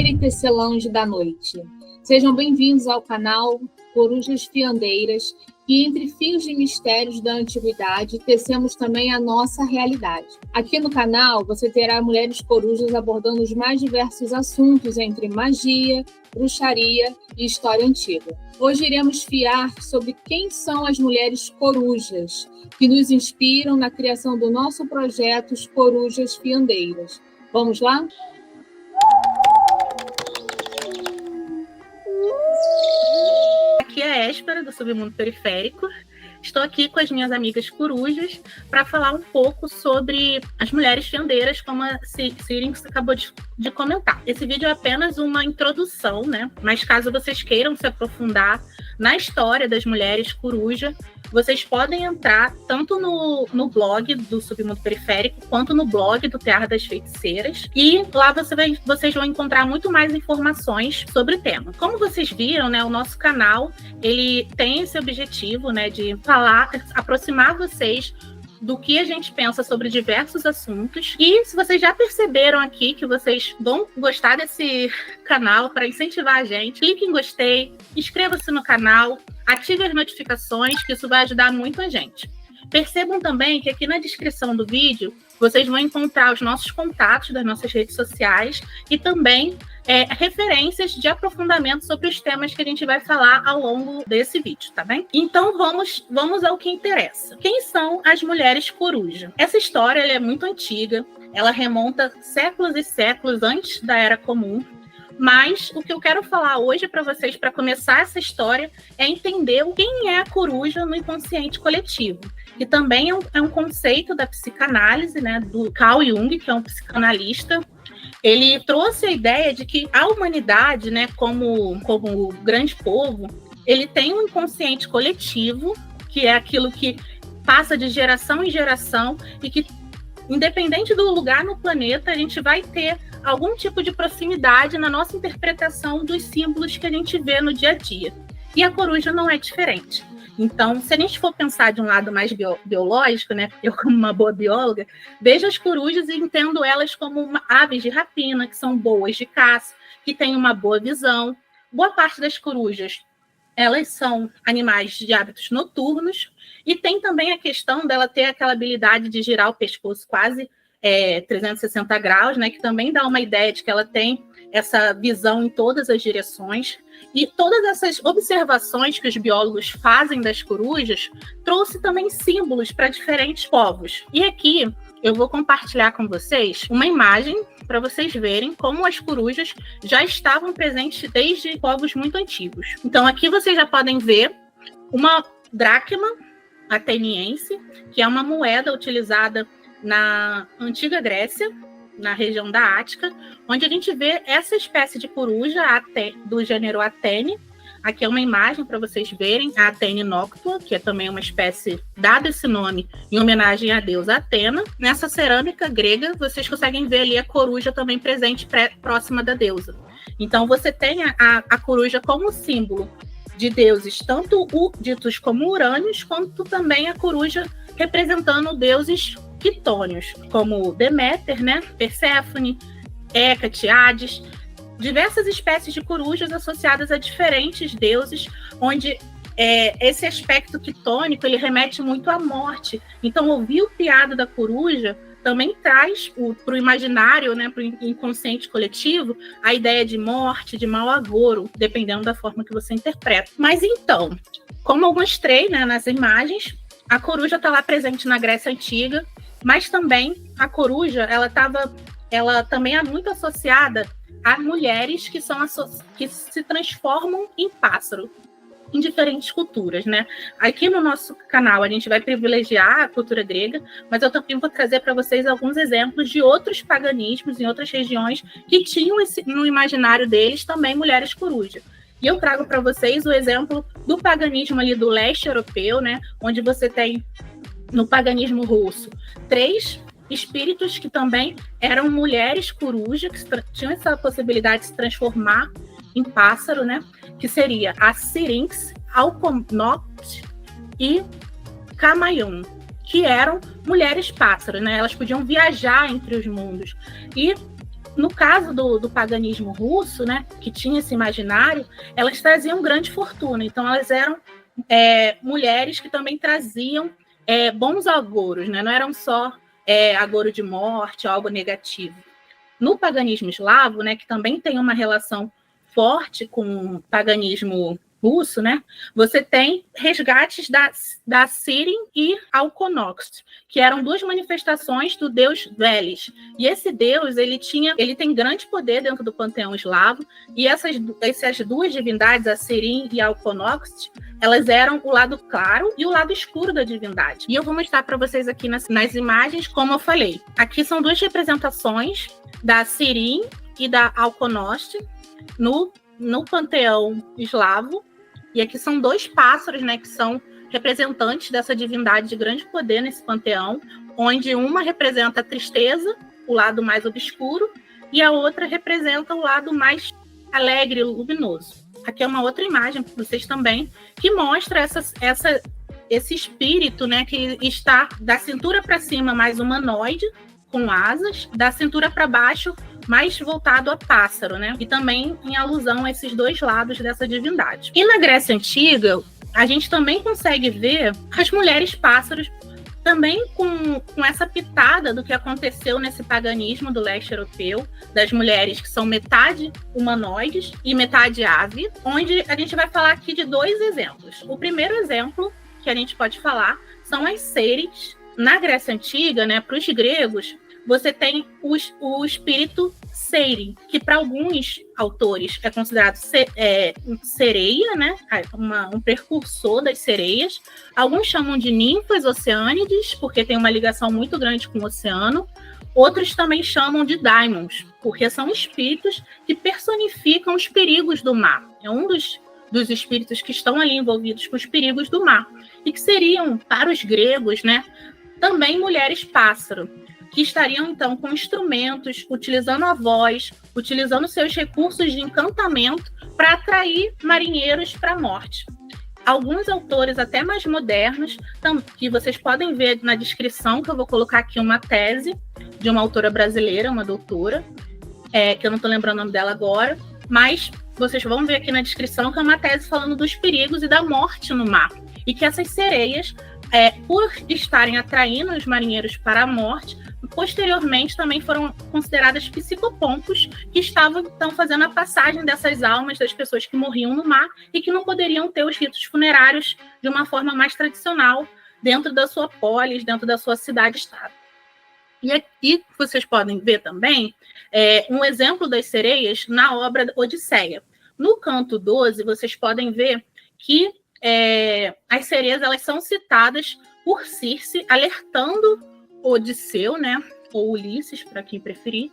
e tecelãs da noite. Sejam bem-vindos ao canal Corujas Fiandeiras, que entre fios de mistérios da antiguidade tecemos também a nossa realidade. Aqui no canal você terá mulheres corujas abordando os mais diversos assuntos entre magia, bruxaria e história antiga. Hoje iremos fiar sobre quem são as mulheres corujas, que nos inspiram na criação do nosso projeto Os Corujas Fiandeiras. Vamos lá? Aqui é a Éspera, do Submundo Periférico. Estou aqui com as minhas amigas corujas para falar um pouco sobre as mulheres fiandeiras, como a Syrinx acabou de comentar. Esse vídeo é apenas uma introdução, né? Mas caso vocês queiram se aprofundar na história das mulheres coruja, vocês podem entrar tanto no blog do Submundo Periférico quanto no blog do Terra das Feiticeiras. E lá vocês vão encontrar muito mais informações sobre o tema. Como vocês viram, né, o nosso canal ele tem esse objetivo, né, de aproximar vocês do que a gente pensa sobre diversos assuntos. E se vocês já perceberam aqui que vocês vão gostar desse canal, para incentivar a gente, clique em gostei, inscreva-se no canal, ative as notificações, que isso vai ajudar muito a gente. Percebam também que aqui na descrição do vídeo vocês vão encontrar os nossos contatos das nossas redes sociais e também referências de aprofundamento sobre os temas que a gente vai falar ao longo desse vídeo, tá bem? Então vamos ao que interessa. Quem são as mulheres coruja? Essa história ela é muito antiga, ela remonta séculos e séculos antes da Era Comum. Mas o que eu quero falar hoje para vocês, para começar essa história, é entender quem é a coruja no inconsciente coletivo, que também é um conceito da psicanálise, né, do Carl Jung, que é um psicanalista. Ele trouxe a ideia de que a humanidade, né, como grande povo, ele tem um inconsciente coletivo, que é aquilo que passa de geração em geração e que, independente do lugar no planeta, a gente vai ter algum tipo de proximidade na nossa interpretação dos símbolos que a gente vê no dia a dia. E a coruja não é diferente. Então, se a gente for pensar de um lado mais biológico, né, eu como uma boa bióloga, vejo as corujas e entendo elas como aves de rapina, que são boas de caça, que têm uma boa visão. Boa parte das corujas, elas são animais de hábitos noturnos, e tem também a questão dela ter aquela habilidade de girar o pescoço quase 360 graus, né, que também dá uma ideia de que ela tem essa visão em todas as direções. E todas essas observações que os biólogos fazem das corujas trouxe também símbolos para diferentes povos. E aqui eu vou compartilhar com vocês uma imagem para vocês verem como as corujas já estavam presentes desde povos muito antigos. Então aqui vocês já podem ver uma dracma ateniense, que é uma moeda utilizada na antiga Grécia, na região da Ática, onde a gente vê essa espécie de coruja do gênero Atene. Aqui é uma imagem para vocês verem, a Atene noctua, que é também uma espécie, dado esse nome em homenagem à deusa Atena. Nessa cerâmica grega, vocês conseguem ver ali a coruja também presente próxima da deusa. Então você tem a coruja como símbolo de deuses, tanto ditos como urânios, quanto também a coruja representando deuses quitônios, como Deméter, né, Perséfone, Hécate, Hades, diversas espécies de corujas associadas a diferentes deuses, onde esse aspecto quitônico ele remete muito à morte. Então, ouvir o piado da coruja também traz para o imaginário, né, para o inconsciente coletivo, a ideia de morte, de mau agouro, dependendo da forma que você interpreta. Mas então, como eu mostrei, né, nas imagens, a coruja está lá presente na Grécia Antiga, mas também a coruja ela também é muito associada a mulheres que se transformam em pássaro em diferentes culturas, né? Aqui no nosso canal a gente vai privilegiar a cultura grega, mas eu também vou trazer para vocês alguns exemplos de outros paganismos em outras regiões que tinham no imaginário deles também mulheres coruja. E eu trago para vocês o exemplo do paganismo ali do leste europeu, né? Onde você tem no paganismo russo 3 espíritos que também eram mulheres coruja, que tinham essa possibilidade de se transformar em pássaro, né? Que seria a Syrinx, Alconoct e Camayun, que eram mulheres pássaros, né? Elas podiam viajar entre os mundos. E no caso do paganismo russo, né, que tinha esse imaginário, elas traziam grande fortuna. Então, elas eram mulheres que também traziam bons agouros, né? Não eram só agouro de morte, algo negativo. No paganismo eslavo, né, que também tem uma relação forte com o paganismo russo, né, você tem resgates da Sirin e Alkonoks, que eram duas manifestações do deus Veles. E esse deus, ele tem grande poder dentro do panteão eslavo, e essas duas divindades, a Sirin e a Alkonoks, elas eram o lado claro e o lado escuro da divindade. E eu vou mostrar para vocês aqui nas imagens, como eu falei. Aqui são duas representações da Sirin e da Alkonost no panteão eslavo. E aqui são dois pássaros, né, que são representantes dessa divindade de grande poder nesse panteão, onde uma representa a tristeza, o lado mais obscuro, e a outra representa o lado mais alegre e luminoso. Aqui é uma outra imagem para vocês também, que mostra esse espírito, né, que está da cintura para cima mais humanoide, com asas, da cintura para baixo mais voltado a pássaro, né? E também em alusão a esses dois lados dessa divindade. E na Grécia Antiga, a gente também consegue ver as mulheres pássaros também com essa pitada do que aconteceu nesse paganismo do leste europeu, das mulheres que são metade humanoides e metade ave, onde a gente vai falar aqui de dois exemplos. O primeiro exemplo que a gente pode falar são as Ceres. Na Grécia Antiga, né, para os gregos, você tem o espírito Seire, que para alguns autores é considerado sereia, né? Um precursor das sereias. Alguns chamam de ninfas oceânides, porque tem uma ligação muito grande com o oceano. Outros também chamam de daimons, porque são espíritos que personificam os perigos do mar. É um dos espíritos que estão ali envolvidos com os perigos do mar. E que seriam, para os gregos, né, também mulheres pássaro, que estariam, então, com instrumentos, utilizando a voz, utilizando seus recursos de encantamento para atrair marinheiros para a morte. Alguns autores, até mais modernos, que vocês podem ver na descrição, que eu vou colocar aqui uma tese de uma autora brasileira, uma doutora, que eu não estou lembrando o nome dela agora, mas vocês vão ver aqui na descrição que é uma tese falando dos perigos e da morte no mar. E que essas sereias, por estarem atraindo os marinheiros para a morte, posteriormente também foram consideradas psicopompos, que estavam então fazendo a passagem dessas almas das pessoas que morriam no mar e que não poderiam ter os ritos funerários de uma forma mais tradicional dentro da sua polis, dentro da sua cidade-estado. E aqui vocês podem ver também um exemplo das sereias na obra Odisseia. No canto 12, vocês podem ver que as sereias elas são citadas por Circe, alertando Odisseu, né, ou Ulisses, para quem preferir,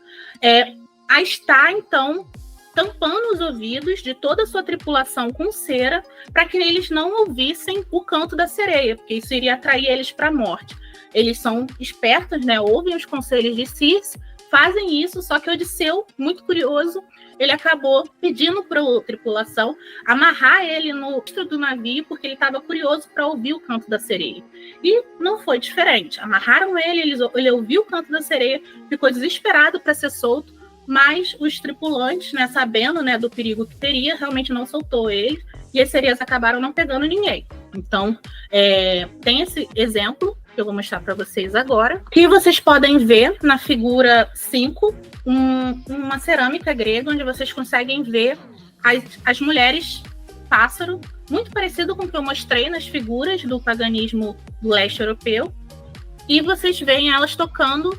a estar, então, tampando os ouvidos de toda a sua tripulação com cera, para que eles não ouvissem o canto da sereia, porque isso iria atrair eles para a morte. Eles são espertos, né, ouvem os conselhos de Circe, fazem isso, só que Odisseu, muito curioso, ele acabou pedindo para a tripulação amarrar ele no mastro do navio, porque ele estava curioso para ouvir o canto da sereia. E não foi diferente. Amarraram ele, ele ouviu o canto da sereia, ficou desesperado para ser solto, mas os tripulantes, né, sabendo, né, do perigo que teria, realmente não soltou ele, e as sereias acabaram não pegando ninguém. Então, tem esse exemplo que eu vou mostrar para vocês agora, que vocês podem ver na figura 5, uma cerâmica grega, onde vocês conseguem ver as mulheres pássaro, muito parecido com o que eu mostrei nas figuras do paganismo do leste europeu, e vocês veem elas tocando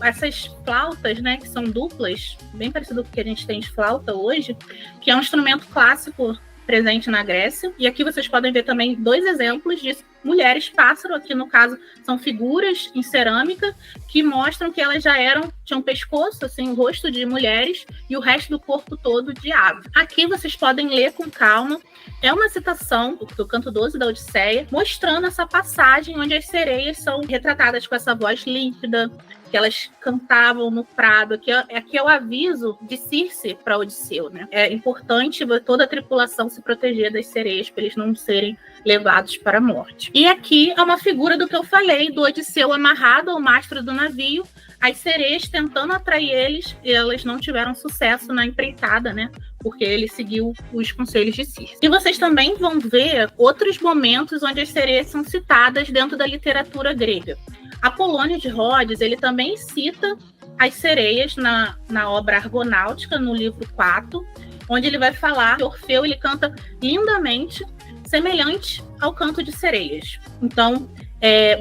essas flautas, né, que são duplas, bem parecido com o que a gente tem de flauta hoje, que é um instrumento clássico presente na Grécia. E aqui vocês podem ver também dois exemplos de mulheres pássaro. Aqui, no caso, são figuras em cerâmica que mostram que elas já tinham pescoço, assim, o rosto de mulheres e o resto do corpo todo de ave. Aqui vocês podem ler com calma. É uma citação do canto 12 da Odisseia, mostrando essa passagem onde as sereias são retratadas com essa voz límpida, que elas cantavam no prado. Aqui é o aviso de Circe para Odisseu, né? É importante toda a tripulação se proteger das sereias para eles não serem levados para a morte. E aqui é uma figura do que eu falei, do Odisseu amarrado ao mastro do navio, as sereias tentando atrair eles, e elas não tiveram sucesso na empreitada, né? Porque ele seguiu os conselhos de Circe. E vocês também vão ver outros momentos onde as sereias são citadas dentro da literatura grega. Apolônio de Rhodes, ele também cita as sereias na obra Argonáutica, no livro 4, onde ele vai falar que Orfeu ele canta lindamente, semelhante ao canto de sereias. Então,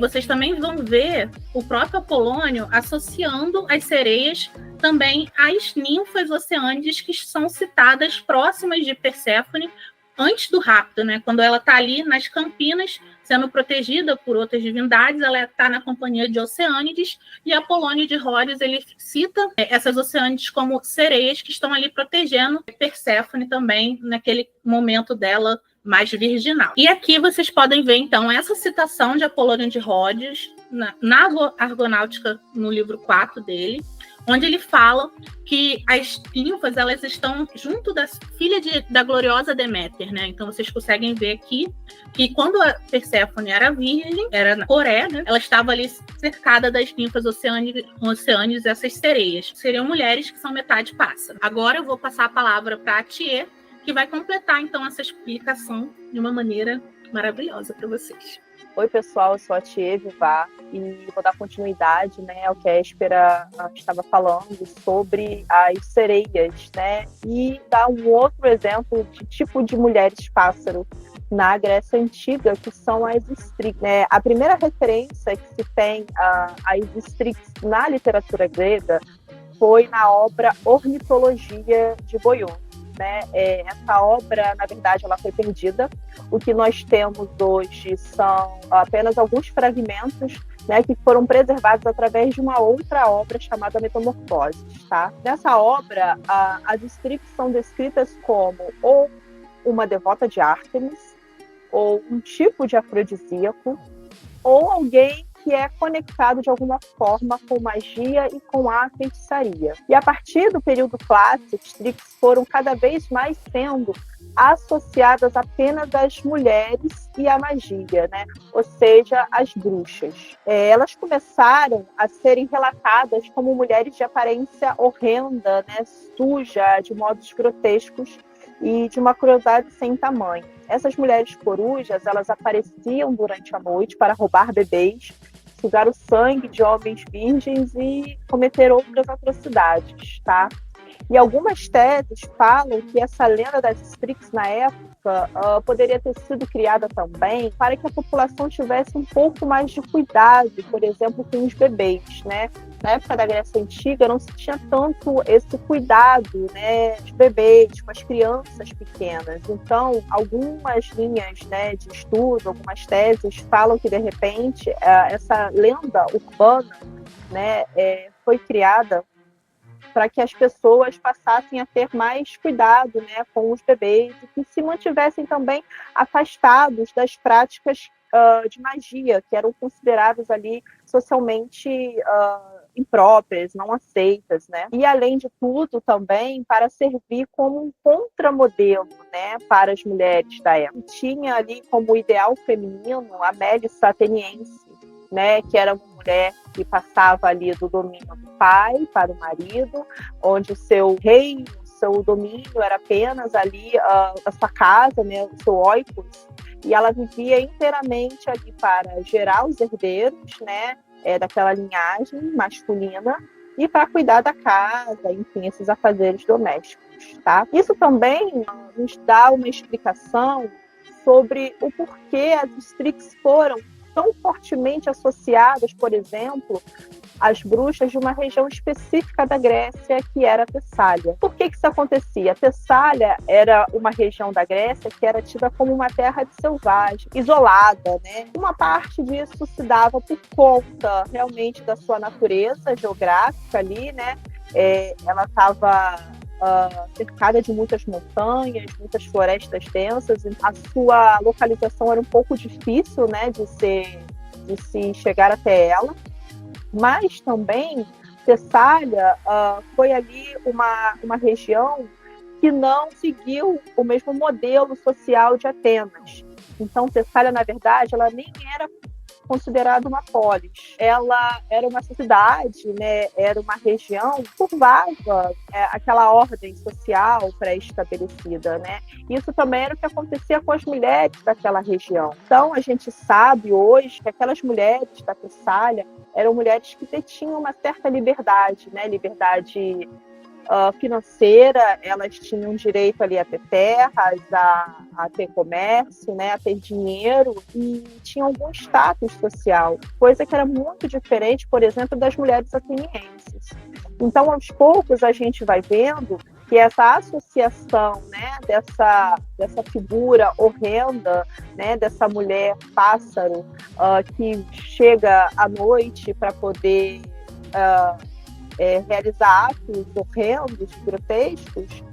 vocês também vão ver o próprio Apolônio associando as sereias também às ninfas oceânides que são citadas próximas de Perséfone antes do rapto, né? Quando ela está ali nas Campinas, sendo protegida por outras divindades, ela está na companhia de Oceânides, e Apolônio de Rhodes ele cita essas Oceânides como sereias que estão ali protegendo Perséfone também naquele momento dela mais virginal. E aqui vocês podem ver, então, essa citação de Apolônio de Rhodes na Argonáutica, no livro 4 dele, onde ele fala que as ninfas elas estão junto da filha da gloriosa Deméter, né? Então vocês conseguem ver aqui que quando a Perséfone era virgem, era na Coreia, né? Ela estava ali cercada das ninfas oceânides, essas sereias. Seriam mulheres que são metade pássaro. Agora eu vou passar a palavra para a Thier, que vai completar então essa explicação de uma maneira maravilhosa para vocês. Oi, pessoal, eu sou a Thier Vivar e vou dar continuidade, né, ao que a Éspera estava falando sobre as sereias, né, e dar um outro exemplo de tipo de mulheres pássaro na Grécia Antiga, que são as Strix, né? A primeira referência que se tem às Strix na literatura grega foi na obra Ornitologia de Boion. Né? Essa obra, na verdade, ela foi perdida. O que nós temos hoje são apenas alguns fragmentos, né, que foram preservados através de uma outra obra chamada Metamorfoses. Tá? Nessa obra, as Strix são descritas como ou uma devota de Ártemis, ou um tipo de afrodisíaco, ou alguém que é conectado de alguma forma com magia e com a feitiçaria. E a partir do período clássico, as Strix foram cada vez mais sendo associadas apenas às mulheres e à magia, né? Ou seja, às bruxas. Elas começaram a serem relatadas como mulheres de aparência horrenda, né? Suja, de modos grotescos e de uma crueldade sem tamanho. Essas mulheres corujas, elas apareciam durante a noite para roubar bebês, sugar o sangue de homens virgens e cometer outras atrocidades, tá? E algumas teses falam que essa lenda das Strix na época poderia ter sido criada também para que a população tivesse um pouco mais de cuidado, por exemplo, com os bebês, né? Na época da Grécia Antiga não se tinha tanto esse cuidado, né, de bebês, com as crianças pequenas. Então, algumas linhas, né, de estudo, algumas teses falam que, de repente, essa lenda urbana, né, foi criada para que as pessoas passassem a ter mais cuidado, né, com os bebês e que se mantivessem também afastados das práticas de magia, que eram consideradas ali socialmente impróprias, não aceitas, né? E além de tudo também para servir como um contramodelo, né, para as mulheres da época. Tinha ali como ideal feminino a Melis Ateniense, né, que era uma mulher que passava ali do domínio do pai para o marido, onde o seu reino, o seu domínio era apenas ali a sua casa, né, o seu oikos, e ela vivia inteiramente ali para gerar os herdeiros, né, daquela linhagem masculina e para cuidar da casa, enfim, esses afazeres domésticos, tá? Isso também nos dá uma explicação sobre o porquê as Strix foram tão fortemente associadas, por exemplo, às bruxas de uma região específica da Grécia, que era a Tessália. Por que isso acontecia? A Tessália era uma região da Grécia que era tida como uma terra de selvagem, isolada, né? Uma parte disso se dava por conta, realmente, da sua natureza geográfica ali, né? Ela estava cercada de muitas montanhas, muitas florestas densas, a sua localização era um pouco difícil, né, de se chegar até ela, mas também Tessália foi ali uma região que não seguiu o mesmo modelo social de Atenas. Então Tessália, na verdade, ela nem era considerada uma polis. Ela era uma cidade, né, era uma região que curvava aquela ordem social pré-estabelecida, né? Isso também era o que acontecia com as mulheres daquela região. Então, a gente sabe hoje que aquelas mulheres da Tessália eram mulheres que detinham uma certa liberdade, né? Liberdade financeira, elas tinham direito ali a ter terras, a ter comércio, né, a ter dinheiro e tinham algum status social, coisa que era muito diferente, por exemplo, das mulheres atenienses. Então, aos poucos, a gente vai vendo que essa associação, né, dessa figura horrenda, né, dessa mulher pássaro que chega à noite para poder realizar atos horrendos, grotescos,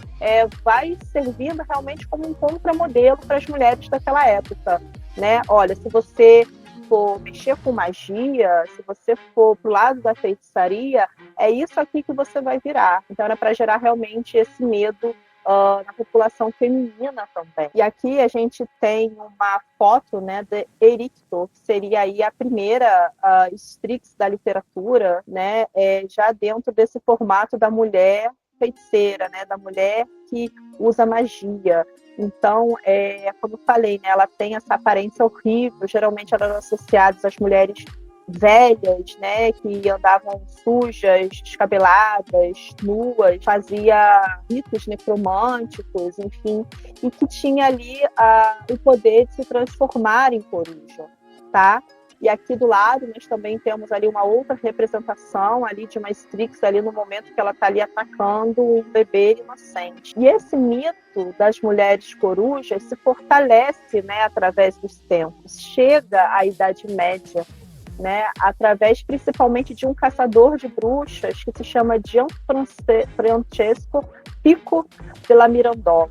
vai servindo realmente como um contramodelo para as mulheres daquela época, né? Olha, se você for mexer com magia, se você for para o lado da feitiçaria, é isso aqui que você vai virar. Então era para gerar realmente esse medo na população feminina também. E aqui a gente tem uma foto, né, de Ericto, que seria aí a primeira Strix da literatura, né, já dentro desse formato da mulher feiticeira, né, da mulher que usa magia. Então, como eu falei, né, ela tem essa aparência horrível, geralmente elas eram associadas às mulheres velhas, né, que andavam sujas, descabeladas, nuas, fazia ritos necromânticos, enfim, e que tinha ali o poder de se transformar em coruja, tá? E aqui do lado nós também temos ali uma outra representação ali de uma Strix ali no momento que ela está ali atacando um bebê inocente. E esse mito das mulheres corujas se fortalece, né, através dos tempos. Chega à Idade Média, né, através principalmente de um caçador de bruxas que se chama Gianfrancesco Pico della Mirandola,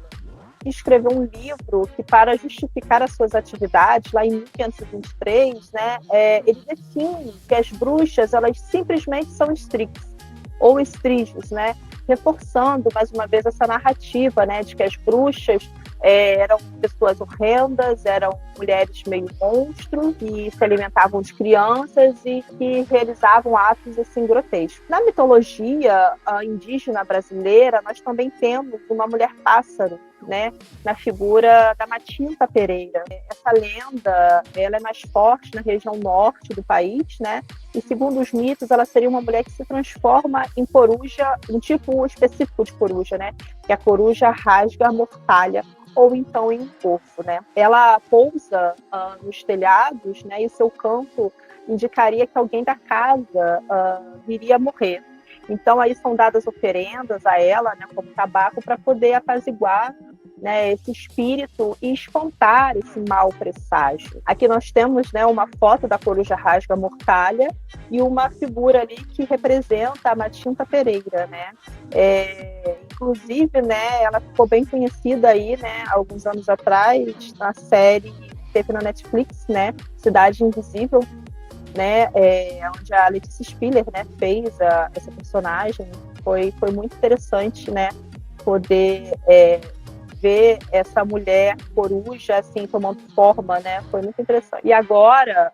que escreveu um livro que, para justificar as suas atividades, lá em 1523, né, ele define que as bruxas elas simplesmente são Strix, ou estrigos, né, reforçando mais uma vez essa narrativa, né, de que as bruxas eram pessoas horrendas, eram mulheres meio monstros que se alimentavam de crianças e que realizavam atos assim grotescos. Na mitologia indígena brasileira, nós também temos uma mulher pássaro, né, na figura da Matinta Pereira. Essa lenda, ela é mais forte na região norte do país, né? E segundo os mitos, ela seria uma mulher que se transforma em coruja, um tipo específico de coruja, né? Que é a coruja rasga a mortalha, ou então em um corpo, né? Ela pousa nos telhados, né? E seu canto indicaria que alguém da casa viria a morrer. Então aí são dadas oferendas a ela, né, como tabaco, para poder apaziguar, né, esse espírito e espantar esse mau presságio. Aqui nós temos, né, uma foto da coruja rasga mortalha e uma figura ali que representa a Matinta Pereira, né? Inclusive, né, ela ficou bem conhecida aí, né, alguns anos atrás, na série que teve na Netflix, né, Cidade Invisível, né, onde a Letícia Spiller, né, fez essa personagem. Foi muito interessante, né, poder ver essa mulher coruja assim tomando forma, né, foi muito interessante. E agora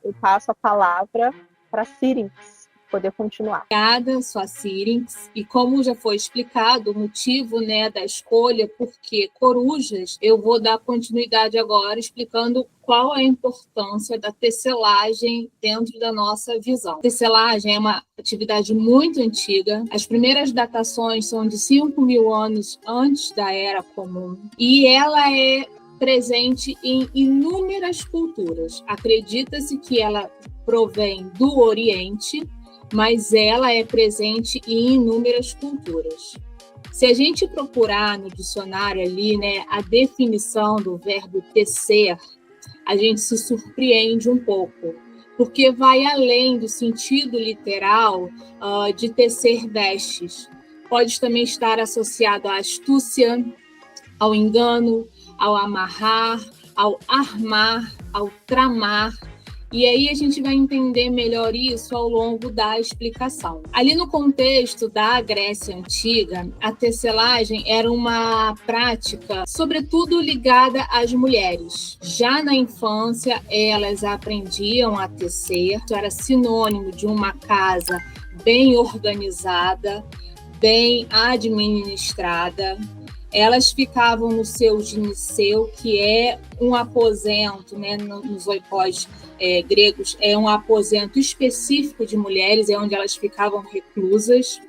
eu passo a palavra para Syrinx poder continuar. Obrigada, sou a Syrinx, e como já foi explicado o motivo, né, da escolha, porque corujas, eu vou dar continuidade agora explicando qual é a importância da tecelagem dentro da nossa visão. A tecelagem é uma atividade muito antiga, as primeiras datações são de 5.000 anos antes da Era Comum, e ela é presente em inúmeras culturas. Acredita-se que ela provém do Oriente, mas ela é presente em inúmeras culturas. Se a gente procurar no dicionário ali, né, a definição do verbo tecer, a gente se surpreende um pouco, porque vai além do sentido literal de tecer vestes. Pode também estar associado à astúcia, ao engano, ao amarrar, ao armar, ao tramar. E aí a gente vai entender melhor isso ao longo da explicação. Ali no contexto da Grécia Antiga, a tecelagem era uma prática, sobretudo ligada às mulheres. Já na infância, elas aprendiam a tecer, isso era sinônimo de uma casa bem organizada, bem administrada. Elas ficavam no seu gineceu, que é um aposento, né, nos oikós gregos, é um aposento específico de mulheres, é onde elas ficavam reclusas.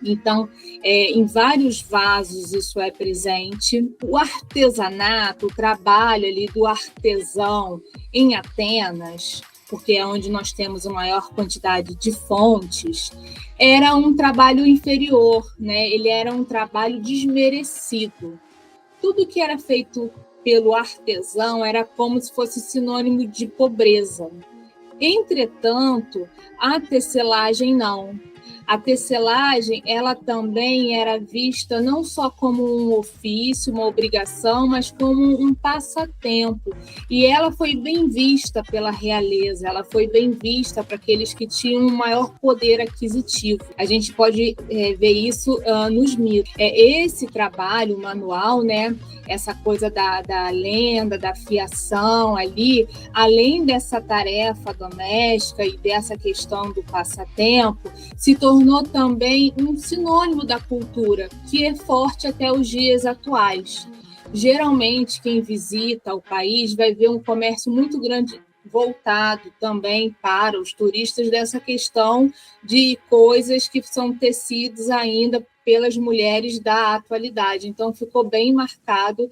Então, em vários vasos isso é presente. O artesanato, o trabalho ali do artesão em Atenas, porque é onde nós temos a maior quantidade de fontes, era um trabalho inferior, né? Ele era um trabalho desmerecido. Tudo que era feito pelo artesão era como se fosse sinônimo de pobreza. Entretanto, a tecelagem não. A tecelagem, ela também era vista não só como um ofício, uma obrigação, mas como um passatempo. E ela foi bem vista pela realeza, ela foi bem vista para aqueles que tinham um maior poder aquisitivo. A gente pode ver isso nos mitos. Esse trabalho manual, né? Essa coisa da lenda, da fiação ali, além dessa tarefa doméstica e dessa questão do passatempo, se tornou também um sinônimo da cultura, que é forte até os dias atuais. Geralmente, quem visita o país vai ver um comércio muito grande voltado também para os turistas dessa questão de coisas que são tecidos ainda pelas mulheres da atualidade. Então, ficou bem marcado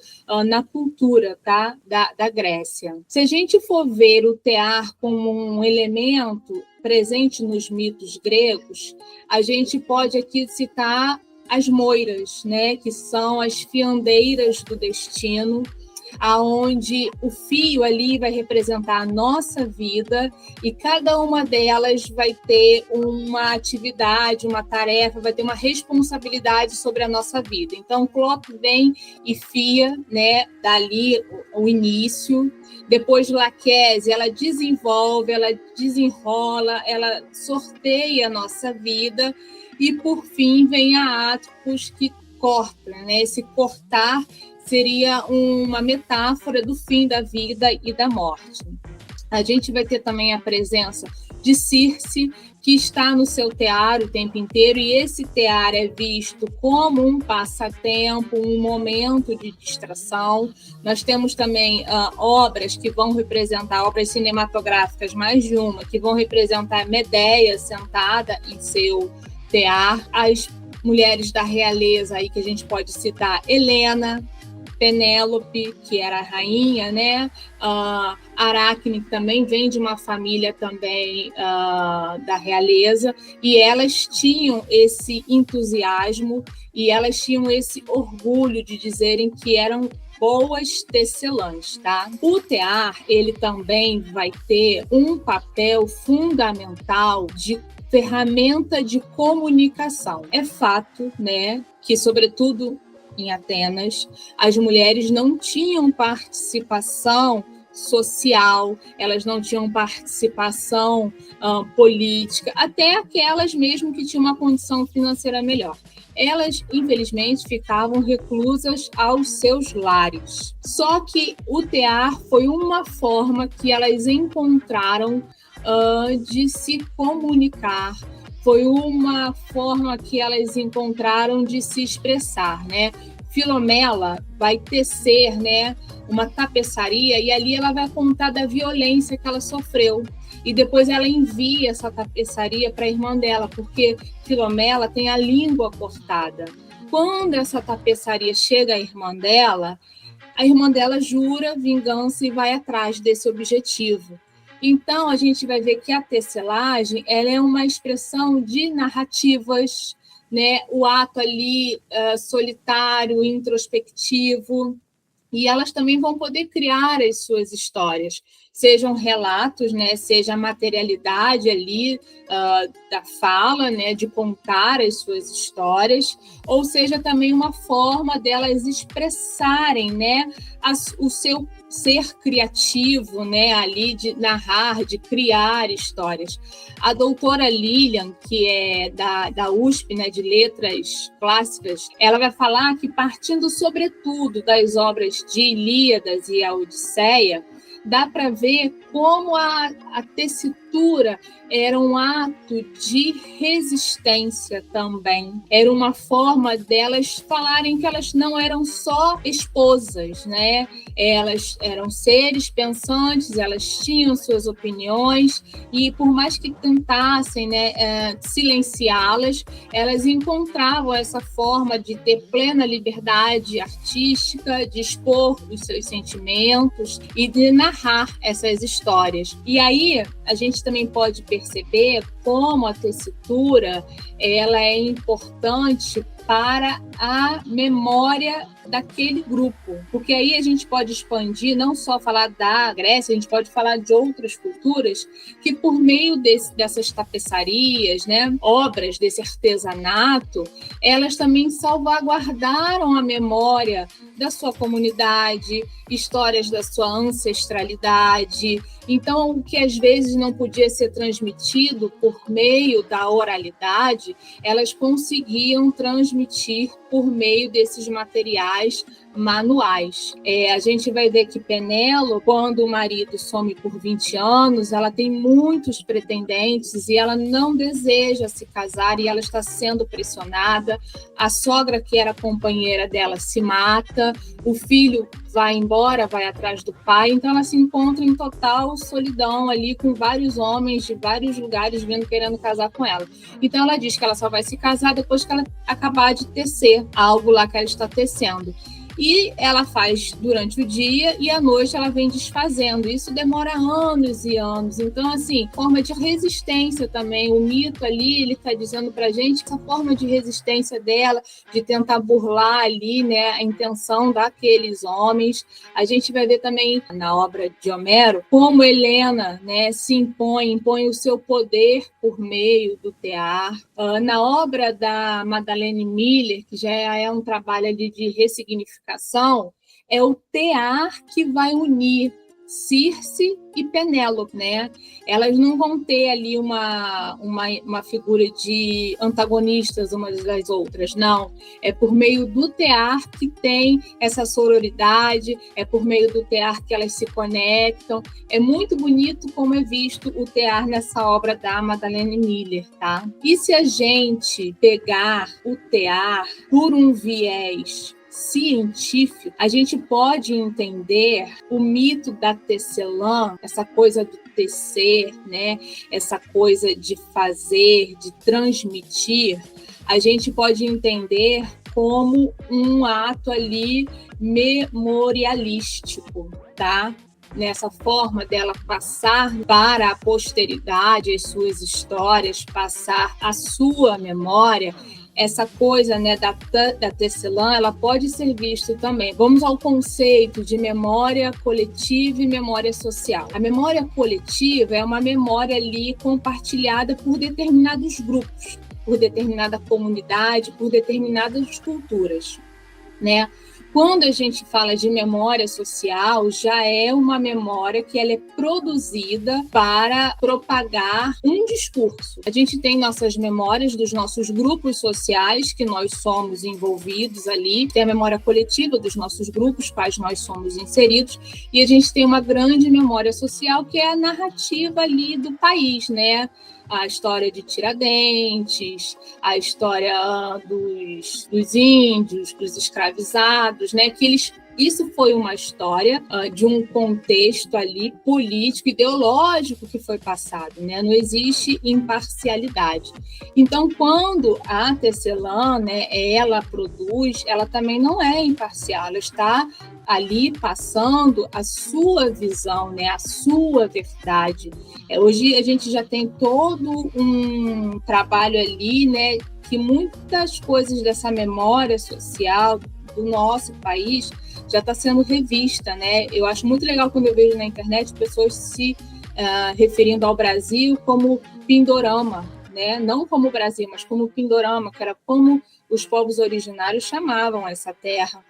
na cultura, tá? da Grécia. Se a gente for ver o tear como um elemento presente nos mitos gregos, a gente pode aqui citar as moiras, né? Que são as fiandeiras do destino, aonde o fio ali vai representar a nossa vida e cada uma delas vai ter uma atividade, uma tarefa, vai ter uma responsabilidade sobre a nossa vida. Então, Clope vem e fia, né, dali o início. Depois, Laquese, ela desenvolve, ela desenrola, ela sorteia a nossa vida. E, por fim, vem a Atropos, que corta, né? Esse cortar seria uma metáfora do fim da vida e da morte. A gente vai ter também a presença de Circe, que está no seu tear o tempo inteiro, e esse tear é visto como um passatempo, um momento de distração. Nós temos também obras que vão representar, obras cinematográficas, mais de uma, que vão representar Medeia sentada em seu tear, as mulheres da realeza, aí que a gente pode citar Helena, Penélope, que era a rainha, né? Aracne também vem de uma família também da realeza, e elas tinham esse entusiasmo e elas tinham esse orgulho de dizerem que eram boas tecelãs, tá? O tear, ele também vai ter um papel fundamental de ferramenta de comunicação. É fato, né, que sobretudo em Atenas, as mulheres não tinham participação social, elas não tinham participação política, até aquelas mesmo que tinham uma condição financeira melhor. Elas, infelizmente, ficavam reclusas aos seus lares. Só que o tear foi uma forma que elas encontraram de se comunicar, foi uma forma que elas encontraram de se expressar, né? Filomela vai tecer, né, uma tapeçaria e ali ela vai contar da violência que ela sofreu. E depois ela envia essa tapeçaria para a irmã dela, porque Filomela tem a língua cortada. Quando essa tapeçaria chega à irmã dela, a irmã dela jura vingança e vai atrás desse objetivo. Então, a gente vai ver que a tecelagem ela é uma expressão de narrativas, né? O ato ali solitário, introspectivo, e elas também vão poder criar as suas histórias, sejam relatos, né, seja a materialidade ali da fala, né, de contar as suas histórias, ou seja também uma forma delas expressarem, né, o seu ser criativo, né, ali de narrar, de criar histórias. A doutora Lilian, que é da USP, né, de Letras Clássicas, ela vai falar que, partindo sobretudo das obras de Ilíadas e a Odisseia, dá para ver como a tessitura era um ato de resistência também. Era uma forma delas falarem que elas não eram só esposas, né? Elas eram seres pensantes, elas tinham suas opiniões e, por mais que tentassem, né, silenciá-las, elas encontravam essa forma de ter plena liberdade artística, de expor os seus sentimentos e de narrar essas histórias. E aí a gente também pode perceber como a tessitura ela é importante para a memória daquele grupo, porque aí a gente pode expandir, não só falar da Grécia, a gente pode falar de outras culturas que, por meio dessas tapeçarias, né, obras desse artesanato, elas também salvaguardaram a memória da sua comunidade, histórias da sua ancestralidade. Então, o que às vezes não podia ser transmitido por meio da oralidade, elas conseguiam transmitir por meio desses materiais manuais. A gente vai ver que Penélope, quando o marido some por 20 anos, ela tem muitos pretendentes e ela não deseja se casar e ela está sendo pressionada. A sogra, que era companheira dela, se mata, o filho vai embora, vai atrás do pai, então ela se encontra em total solidão ali com vários homens de vários lugares vindo querendo casar com ela. Então ela diz que ela só vai se casar depois que ela acabar de tecer algo lá que ela está tecendo. E ela faz durante o dia e à noite ela vem desfazendo. Isso demora anos e anos. Então, assim, forma de resistência também. O mito ali, ele está dizendo para a gente que essa forma de resistência dela, de tentar burlar ali, né, a intenção daqueles homens. A gente vai ver também na obra de Homero como Helena, né, se impõe o seu poder por meio do tear. Na obra da Madeleine Miller, que já é um trabalho ali de ressignificação, é o tear que vai unir Circe e Penélope, né? Elas não vão ter ali uma figura de antagonistas umas das outras, não. É por meio do tear que tem essa sororidade, é por meio do tear que elas se conectam. É muito bonito como é visto o tear nessa obra da Madeleine Miller, tá? E se a gente pegar o tear por um viés científico, a gente pode entender o mito da tecelã, essa coisa do tecer, né? Essa coisa de fazer, de transmitir, a gente pode entender como um ato ali memorialístico, tá? Nessa forma dela passar para a posteridade as suas histórias, passar a sua memória. Essa coisa, né, da tecelã, ela pode ser vista também. Vamos ao conceito de memória coletiva e memória social. A memória coletiva é uma memória ali compartilhada por determinados grupos, por determinada comunidade, por determinadas culturas, né? Quando a gente fala de memória social, já é uma memória que ela é produzida para propagar um discurso. A gente tem nossas memórias dos nossos grupos sociais, que nós somos envolvidos ali, tem a memória coletiva dos nossos grupos, quais nós somos inseridos, e a gente tem uma grande memória social, que é a narrativa ali do país, né? A história de Tiradentes, a história dos índios, dos escravizados, né? Que isso foi uma história de um contexto ali político, ideológico que foi passado, né? Não existe imparcialidade. Então, quando a tecelã, né, ela produz, ela também não é imparcial, ela está ali passando a sua visão, né, a sua verdade. Hoje a gente já tem todo um trabalho ali, né, que muitas coisas dessa memória social do nosso país já está sendo revista, né? Eu acho muito legal quando eu vejo na internet pessoas se referindo ao Brasil como Pindorama, né? Não como Brasil, mas como Pindorama, que era como os povos originários chamavam essa terra.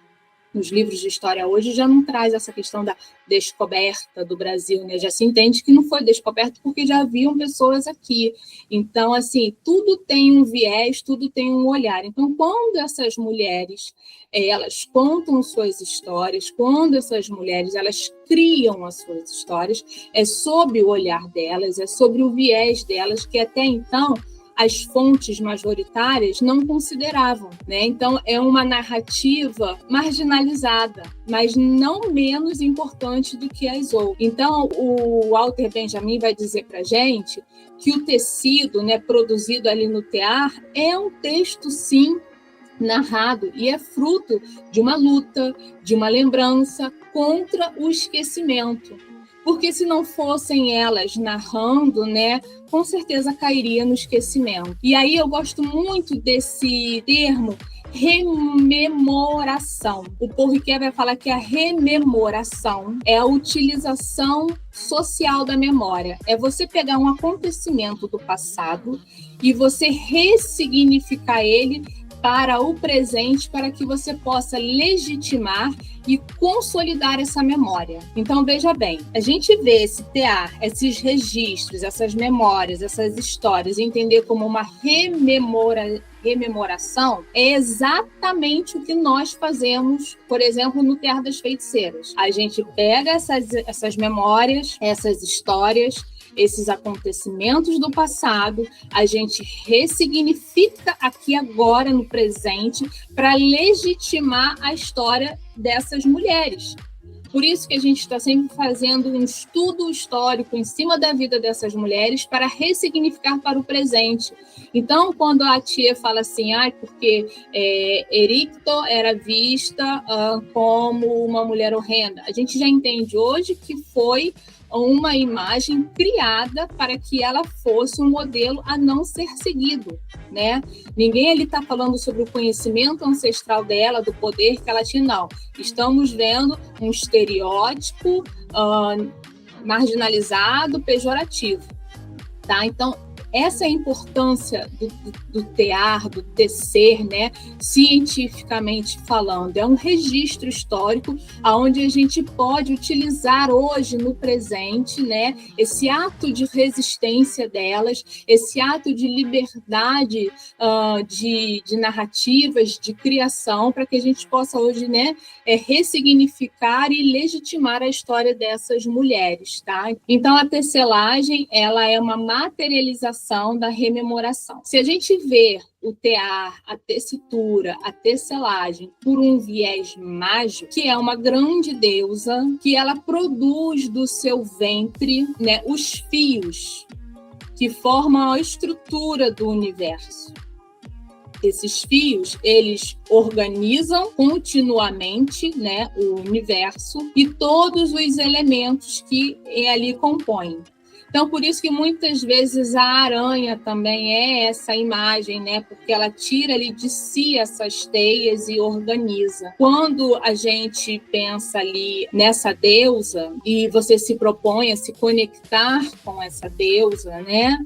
Nos livros de história hoje já não traz essa questão da descoberta do Brasil, né? Já se entende que não foi descoberto porque já haviam pessoas aqui. Então, assim, tudo tem um viés, tudo tem um olhar. Então, quando essas mulheres, elas contam suas histórias, quando essas mulheres, elas criam as suas histórias, é sob o olhar delas, é sobre o viés delas, que até então as fontes majoritárias não consideravam, né? Então, é uma narrativa marginalizada, mas não menos importante do que as outras. Então, o Walter Benjamin vai dizer para a gente que o tecido, né, produzido ali no tear é um texto, sim, narrado, e é fruto de uma luta, de uma lembrança contra o esquecimento. Porque se não fossem elas narrando, né, com certeza cairia no esquecimento. E aí eu gosto muito desse termo rememoração. O Paul Ricoeur vai falar que a rememoração é a utilização social da memória. É você pegar um acontecimento do passado e você ressignificar ele para o presente, para que você possa legitimar e consolidar essa memória. Então, veja bem, a gente vê esse tear, esses registros, essas memórias, essas histórias, entender como uma rememoração, é exatamente o que nós fazemos, por exemplo, no Tear das Feiticeiras. A gente pega essas memórias, essas histórias, esses acontecimentos do passado, a gente ressignifica aqui agora, no presente, para legitimar a história dessas mulheres. Por isso que a gente está sempre fazendo um estudo histórico em cima da vida dessas mulheres para ressignificar para o presente. Então, quando a tia fala assim, porque Ericto era vista como uma mulher horrenda, a gente já entende hoje que foi uma imagem criada para que ela fosse um modelo a não ser seguido, né? Ninguém ali está falando sobre o conhecimento ancestral dela, do poder que ela tinha, não. Estamos vendo um estereótipo marginalizado, pejorativo, tá? Então, essa é a importância do tear, do tecer, né? Cientificamente falando. É um registro histórico onde a gente pode utilizar hoje, no presente, né? Esse ato de resistência delas, esse ato de liberdade de narrativas, de criação, para que a gente possa hoje, né, ressignificar e legitimar a história dessas mulheres, tá? Então, a tecelagem, ela é uma materialização da rememoração. Se a gente vê o tear, a tessitura, a tecelagem por um viés mágico, que é uma grande deusa, que ela produz do seu ventre, né, os fios que formam a estrutura do universo. Esses fios, eles organizam continuamente, né, o universo e todos os elementos que ali compõem. Então, por isso que muitas vezes a aranha também é essa imagem, né? Porque ela tira ali de si essas teias e organiza. Quando a gente pensa ali nessa deusa e você se propõe a se conectar com essa deusa, né?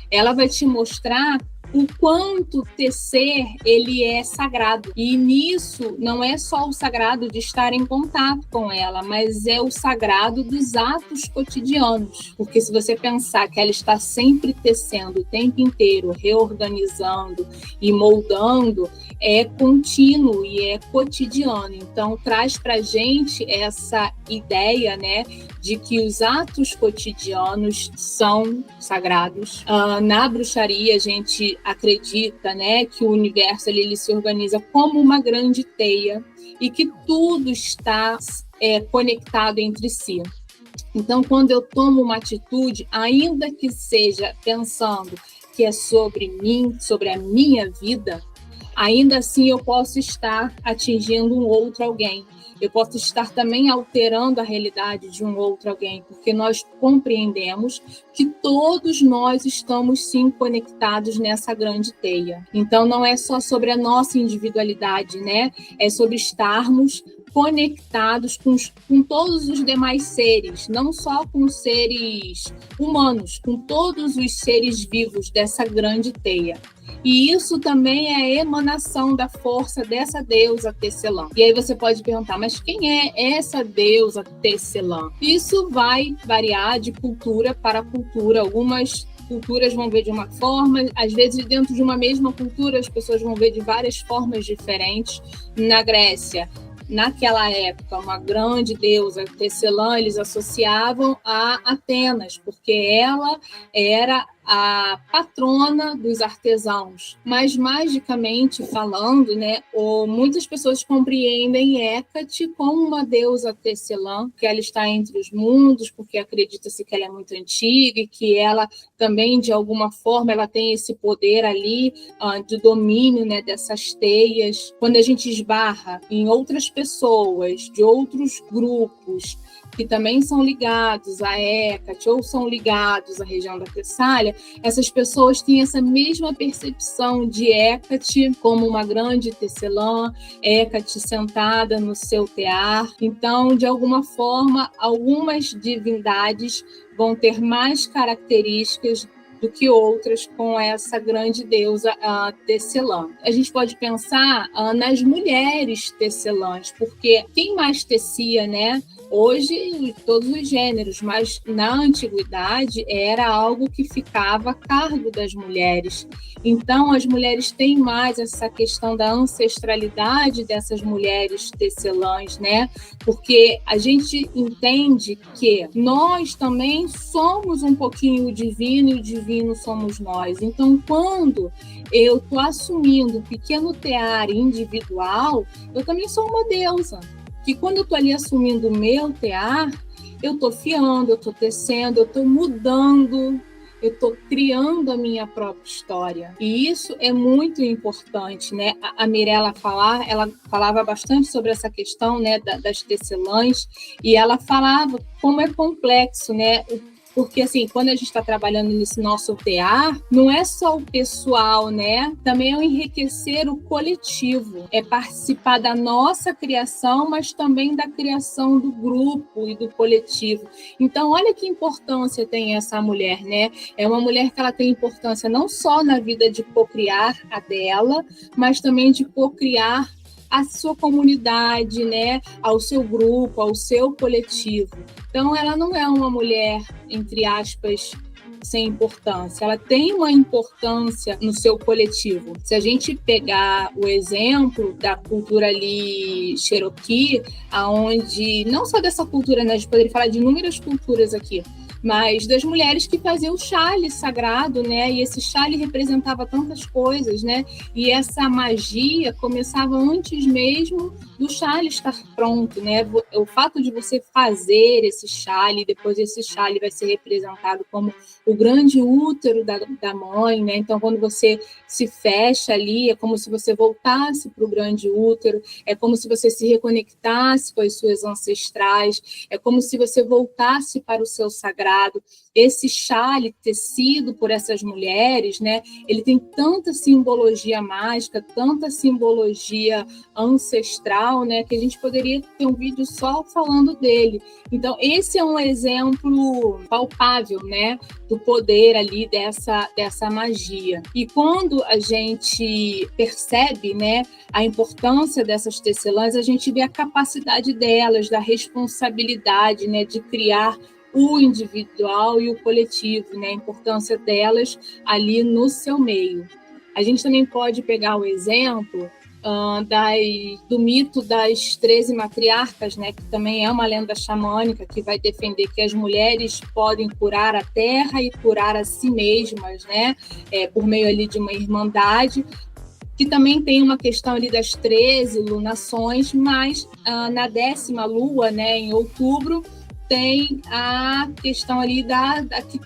Ela vai te mostrar o quanto tecer ele é sagrado. E nisso não é só o sagrado de estar em contato com ela, mas é o sagrado dos atos cotidianos. Porque se você pensar que ela está sempre tecendo o tempo inteiro, reorganizando e moldando, é contínuo e é cotidiano. Então traz pra gente essa ideia, né, de que os atos cotidianos são sagrados. Na bruxaria a gente acredita, né, que o universo ele se organiza como uma grande teia e que tudo está conectado entre si. Então, quando eu tomo uma atitude, ainda que seja pensando que é sobre mim, sobre a minha vida, ainda assim eu posso estar atingindo um outro alguém. Eu posso estar também alterando a realidade de um outro alguém, porque nós compreendemos que todos nós estamos sim conectados nessa grande teia. Então não é só sobre a nossa individualidade, né? É sobre estarmos conectados com todos os demais seres, não só com os seres humanos, com todos os seres vivos dessa grande teia. E isso também é a emanação da força dessa deusa Tecelã. E aí você pode perguntar, mas quem é essa deusa Tecelã? Isso vai variar de cultura para cultura. Algumas culturas vão ver de uma forma, às vezes dentro de uma mesma cultura as pessoas vão ver de várias formas diferentes. Na Grécia, naquela época, uma grande deusa, Tecelã, eles associavam a Atenas, porque ela era a patrona dos artesãos. Mas, magicamente falando, né, muitas pessoas compreendem Hécate como uma deusa Tecelã, que ela está entre os mundos, porque acredita-se que ela é muito antiga e que ela também, de alguma forma, ela tem esse poder ali de domínio, né, dessas teias. Quando a gente esbarra em outras pessoas, de outros grupos, que também são ligados a Hécate ou são ligados à região da Tessália, essas pessoas têm essa mesma percepção de Hécate como uma grande tecelã, Hécate sentada no seu tear. Então, de alguma forma, algumas divindades vão ter mais características do que outras com essa grande deusa Tecelã. A gente pode pensar nas mulheres tecelãs, porque quem mais tecia, né? Hoje, todos os gêneros, mas na antiguidade era algo que ficava a cargo das mulheres. Então, as mulheres têm mais essa questão da ancestralidade dessas mulheres tecelãs, né? Porque a gente entende que nós também somos um pouquinho o divino e o divino somos nós. Então, quando eu estou assumindo um pequeno tear individual, eu também sou uma deusa. Que quando eu estou ali assumindo o meu tear, eu estou fiando, eu estou tecendo, eu estou mudando, eu estou criando a minha própria história. E isso é muito importante, né? A Mirella ela falava bastante sobre essa questão, né, das tecelãs, e ela falava como é complexo, né? Porque, assim, quando a gente está trabalhando nesse nosso tear, não é só o pessoal, né? Também é o enriquecer o coletivo. É participar da nossa criação, mas também da criação do grupo e do coletivo. Então, olha que importância tem essa mulher, né? É uma mulher que ela tem importância não só na vida de cocriar a dela, mas também de cocriar a sua comunidade, né, ao seu grupo, ao seu coletivo. Então, ela não é uma mulher, entre aspas, sem importância. Ela tem uma importância no seu coletivo. Se a gente pegar o exemplo da cultura ali Cherokee, aonde não só dessa cultura, né, a gente poderia falar de inúmeras culturas aqui, mas das mulheres que faziam o chale sagrado, né? E esse chale representava tantas coisas, né? E essa magia começava antes mesmo do chale estar pronto, né? O fato de você fazer esse chale, depois esse chale vai ser representado como o grande útero da mãe, né? Então, quando você se fecha ali, é como se você voltasse para o grande útero, é como se você se reconectasse com as suas ancestrais, é como se você voltasse para o seu sagrado. Esse chale tecido por essas mulheres, né, ele tem tanta simbologia mágica, tanta simbologia ancestral, né, que a gente poderia ter um vídeo só falando dele. Então, esse é um exemplo palpável, né, do poder ali dessa magia. E quando a gente percebe, né, a importância dessas tecelãs, a gente vê a capacidade delas, da responsabilidade, né, de criar o individual e o coletivo, né? A importância delas ali no seu meio. A gente também pode pegar o exemplo do mito das 13 matriarcas, né? Que também é uma lenda xamânica que vai defender que as mulheres podem curar a terra e curar a si mesmas, né? Por meio ali de uma irmandade, que também tem uma questão ali das 13 lunações, mas na 10ª lua, né, em outubro, tem a questão ali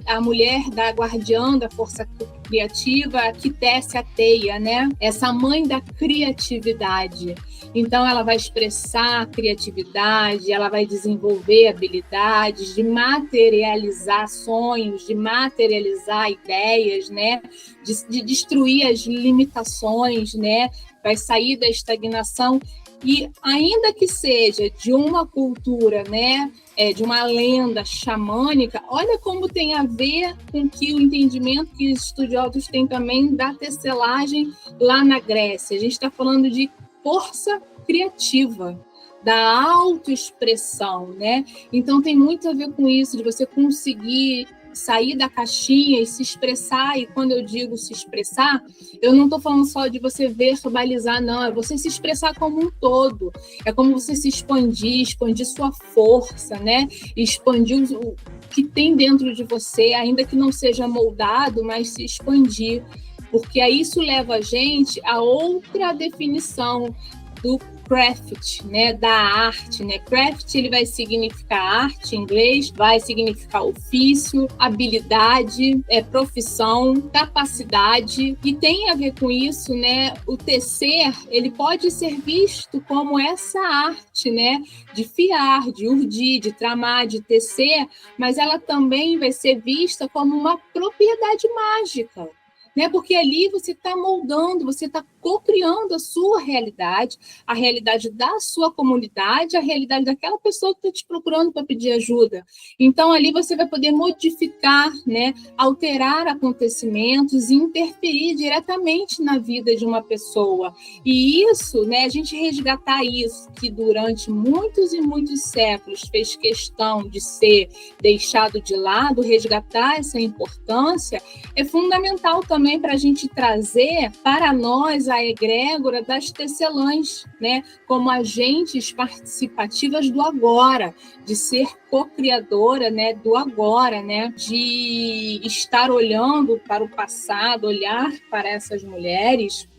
a mulher da guardiã da força criativa que tece a teia, né? Essa mãe da criatividade. Então, ela vai expressar a criatividade, ela vai desenvolver habilidades de materializar sonhos, de materializar ideias, né? De destruir as limitações, né? Vai sair da estagnação. E ainda que seja de uma cultura, né, de uma lenda xamânica, olha como tem a ver com que o entendimento que os estudiosos têm também da tecelagem lá na Grécia. A gente está falando de força criativa, da autoexpressão, né? Então tem muito a ver com isso, de você conseguir sair da caixinha e se expressar. E quando eu digo se expressar, eu não estou falando só de você verbalizar, não, é você se expressar como um todo, é como você se expandir sua força, né? Expandir o que tem dentro de você, ainda que não seja moldado, mas se expandir, porque aí isso leva a gente a outra definição do craft, né, da arte, né? Craft, ele vai significar arte em inglês, vai significar ofício, habilidade, profissão, capacidade, e tem a ver com isso, né? O tecer, ele pode ser visto como essa arte, né, de fiar, de urdir, de tramar, de tecer, mas ela também vai ser vista como uma propriedade mágica, né? Porque ali você está moldando, você está co-criando a sua realidade, a realidade da sua comunidade, a realidade daquela pessoa que está te procurando para pedir ajuda. Então, ali você vai poder modificar, né? Alterar acontecimentos e interferir diretamente na vida de uma pessoa. E isso, né? A gente resgatar isso, que durante muitos e muitos séculos fez questão de ser deixado de lado, resgatar essa importância, é fundamental também para a gente trazer para nós a egrégora das tecelãs, né, como agentes participativas do agora, de ser co-criadora, né, do agora, né, de estar olhando para o passado, olhar para essas mulheres,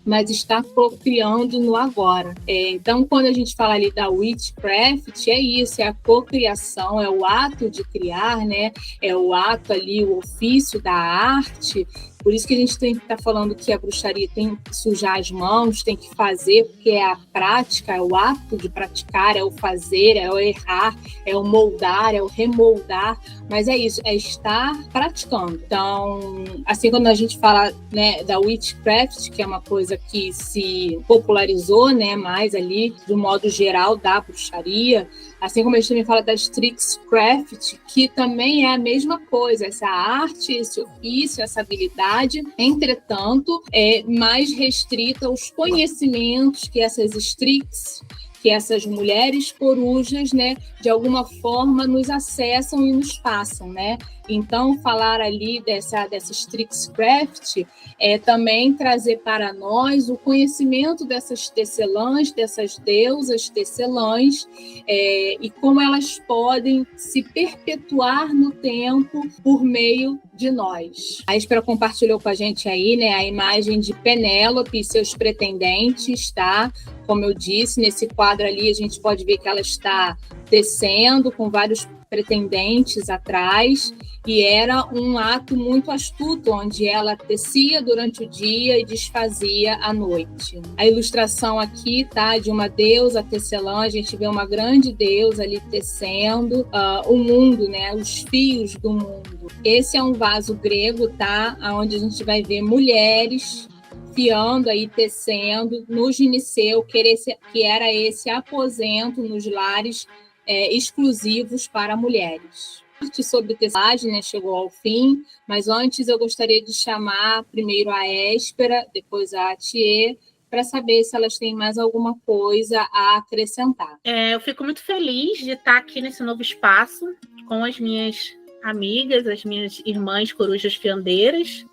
mas está co-criando no agora. Então, quando a gente fala ali da witchcraft, é isso, é a co-criação, é o ato de criar, né? É o ato ali, o ofício da arte. Por isso que a gente tem que estar falando que a bruxaria tem que sujar as mãos, tem que fazer, porque é a prática, é o ato de praticar, é o fazer, é o errar, é o moldar, é o remoldar, mas é isso, é estar praticando. Então, assim, quando a gente fala, né, da witchcraft, que é uma coisa que se popularizou, né, mais ali, do modo geral, da bruxaria, assim como a gente também fala das trickscraft, que também é a mesma coisa, essa arte, esse ofício, essa habilidade, entretanto, é mais restrita aos conhecimentos que essas tricks, que essas mulheres corujas, né, de alguma forma nos acessam e nos passam, né? Então, falar ali dessas trickscraft é também trazer para nós o conhecimento dessas tecelãs, dessas deusas tecelãs, e como elas podem se perpetuar no tempo por meio de nós. A Espera compartilhou com a gente aí, né, a imagem de Penélope e seus pretendentes, tá? Como eu disse, nesse quadro ali a gente pode ver que ela está tecendo com vários pretendentes atrás, e era um ato muito astuto, onde ela tecia durante o dia e desfazia à noite. A ilustração aqui, tá, de uma deusa tecelã, a gente vê uma grande deusa ali tecendo o mundo, né, os fios do mundo. Esse é um vaso grego, tá, onde a gente vai ver mulheres fiando aí, tecendo no gineceu, que era esse aposento nos lares exclusivos para mulheres. Sobre tecelagem, né, chegou ao fim, mas antes eu gostaria de chamar primeiro a Espera, depois a Thier, para saber se elas têm mais alguma coisa a acrescentar. Eu fico muito feliz de estar aqui nesse novo espaço com as minhas amigas, as minhas irmãs corujas fiandeiras.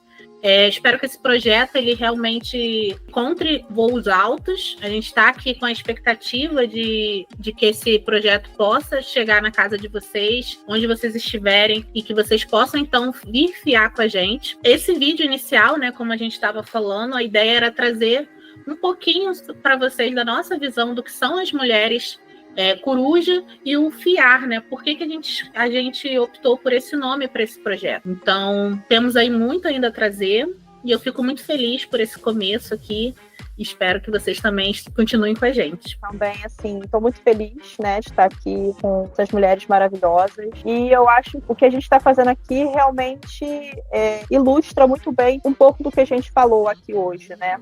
Espero que esse projeto ele realmente encontre voos altos. A gente está aqui com a expectativa de que esse projeto possa chegar na casa de vocês, onde vocês estiverem, e que vocês possam, então, vir fiar com a gente. Esse vídeo inicial, né, como a gente estava falando, a ideia era trazer um pouquinho para vocês da nossa visão do que são as mulheres Coruja e o FIAR, né? Por que a gente optou por esse nome para esse projeto? Então, temos aí muito ainda a trazer e eu fico muito feliz por esse começo aqui. Espero que vocês também continuem com a gente. Também, assim, estou muito feliz, né, de estar aqui com essas mulheres maravilhosas. E eu acho que o que a gente está fazendo aqui realmente ilustra muito bem um pouco do que a gente falou aqui hoje, né?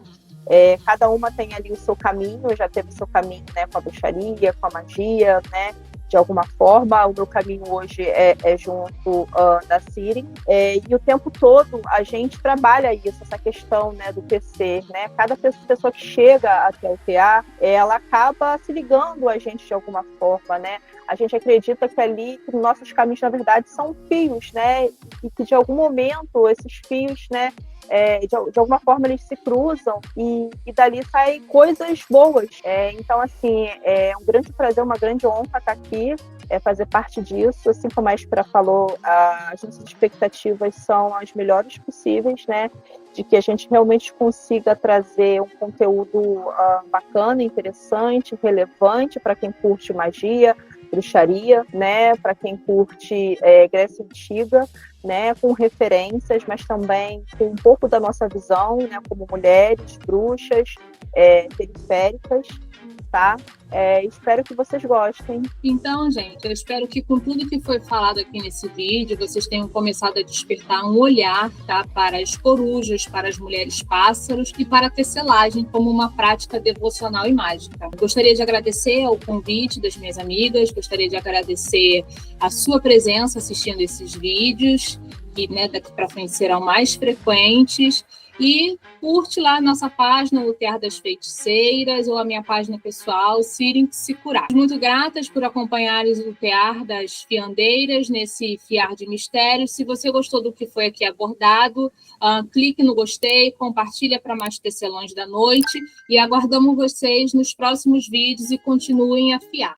Cada uma tem ali o seu caminho, já teve o seu caminho, né, com a bruxaria, com a magia, né? De alguma forma, o meu caminho hoje é junto da Sirin, e o tempo todo a gente trabalha isso, essa questão, né, do tecer, né? Cada pessoa que chega até o TA, ela acaba se ligando a gente de alguma forma, né? A gente acredita que ali que nossos caminhos, na verdade, são fios, né? E que de algum momento esses fios, né, de alguma forma eles se cruzam e dali saem coisas boas. Então, assim, é um grande prazer, uma grande honra estar aqui, fazer parte disso. Assim como a Espera falou, as nossas expectativas são as melhores possíveis, né? De que a gente realmente consiga trazer um conteúdo bacana, interessante, relevante para quem curte magia, bruxaria, né? Para quem curte Grécia Antiga, né, com referências, mas também com um pouco da nossa visão, né, como mulheres, bruxas, periféricas, tá? Espero que vocês gostem. Então, gente, eu espero que com tudo que foi falado aqui nesse vídeo, vocês tenham começado a despertar um olhar, tá, para as corujas, para as mulheres pássaros e para a tecelagem como uma prática devocional e mágica. Gostaria de agradecer ao convite das minhas amigas, gostaria de agradecer a sua presença assistindo esses vídeos, que, né, daqui para frente serão mais frequentes. E curte lá a nossa página, o Terra das Feiticeiras, ou a minha página pessoal, Sirin Se Curar. Muito gratas por acompanhares o Tear das Fiandeiras nesse Fiar de Mistérios. Se você gostou do que foi aqui abordado, clique no gostei, compartilha para mais tecelões da noite e aguardamos vocês nos próximos vídeos e continuem a fiar.